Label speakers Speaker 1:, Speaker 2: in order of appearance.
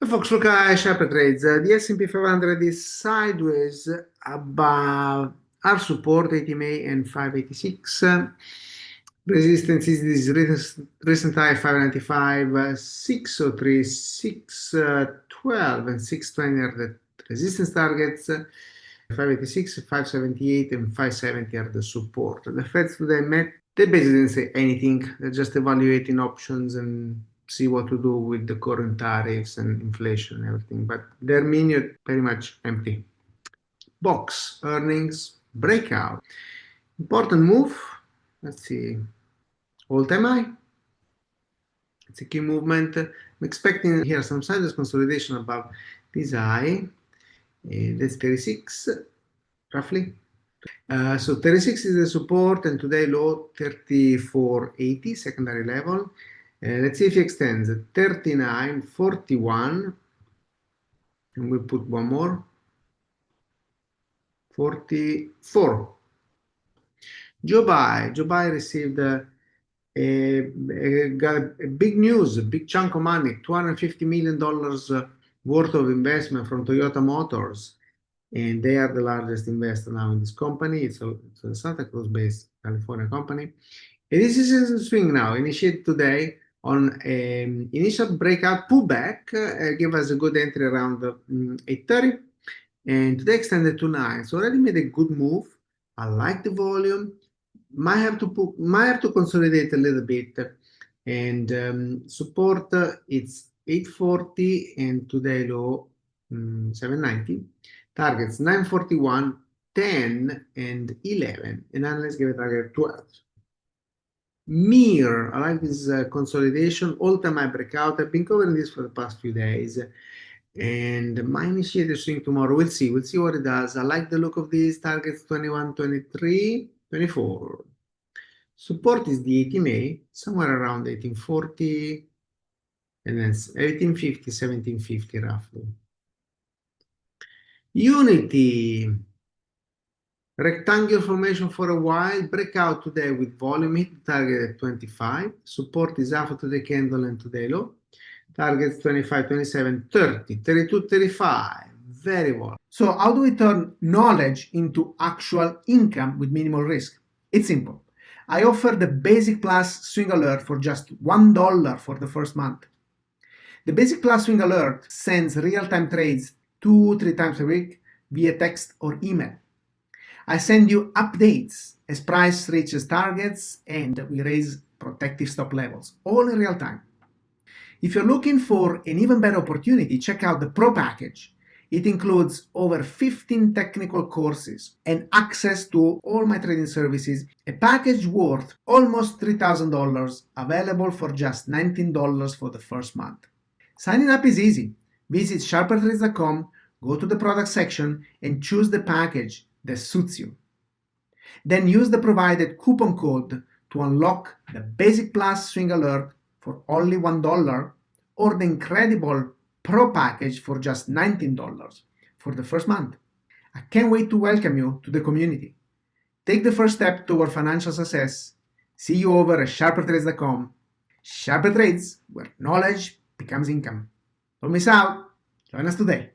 Speaker 1: Folks, look at SharperTrades. The S&P 500 is sideways above our support 80 MA and 586. Resistance is this recent high 595, 603, 612, and 620 are the resistance targets. 586, 578, and 570 are the support. The Feds today met. They basically didn't say anything. They're just evaluating options and see what to do with the current tariffs and inflation and everything. But their minute pretty much empty. Box earnings breakout. Important move. Let's see. All-time high. It's a key movement. I'm expecting here some sideways consolidation above this high. That's 36, roughly. So 36 is the support, and today low 34.80, secondary level. Let's see if it extends 39.41, and we put one more 44. JOBY received got a big news, a big chunk of money, $250 million worth of investment from Toyota Motors, and they are the largest investor now in this company. It's a Santa Cruz-based California company. And this is in swing now, initiated today on an initial breakout pullback, give us a good entry around 8:30, and today extended to 9. So already made a good move. I like the volume. Might have to consolidate a little bit, and support it's 840 and today low 790. Targets 941, 10, and 11, and then let's give it target 12. MIR, I like this consolidation, all-time high breakout. I've been covering this for the past few days, and my initiative swing tomorrow. We'll see what it does. I like the look of these targets 21, 23, 24. Support is the 80 MA, somewhere around 1840, and then 1850, 1750 roughly. Unity, rectangular formation for a while, breakout today with volume, hit the target at 25, support is half of today candle and today low, targets 25, 27, 30, 32, 35, very well. So how do we turn knowledge into actual income with minimal risk? It's simple. I offer the Basic Plus Swing Alert for just $1 for the first month. The Basic Plus Swing Alert sends real-time trades 2-3 times a week via text or email. I send you updates as price reaches targets and we raise protective stop levels, all in real time. If you're looking for an even better opportunity, check out the Pro package. It includes over 15 technical courses and access to all my trading services, a package worth almost $3,000 available for just $19 for the first month. Signing up is easy. Visit SharperTrades.com, go to the product section and choose the package that suits you. Then use the provided coupon code to unlock the Basic Plus Swing Alert for only $1 or the incredible Pro package for just $19 for the first month. I can't wait to welcome you to the community. Take the first step toward financial success. See you over at SharperTrades.com. SharperTrades, where knowledge becomes income. Don't miss out. Join us today.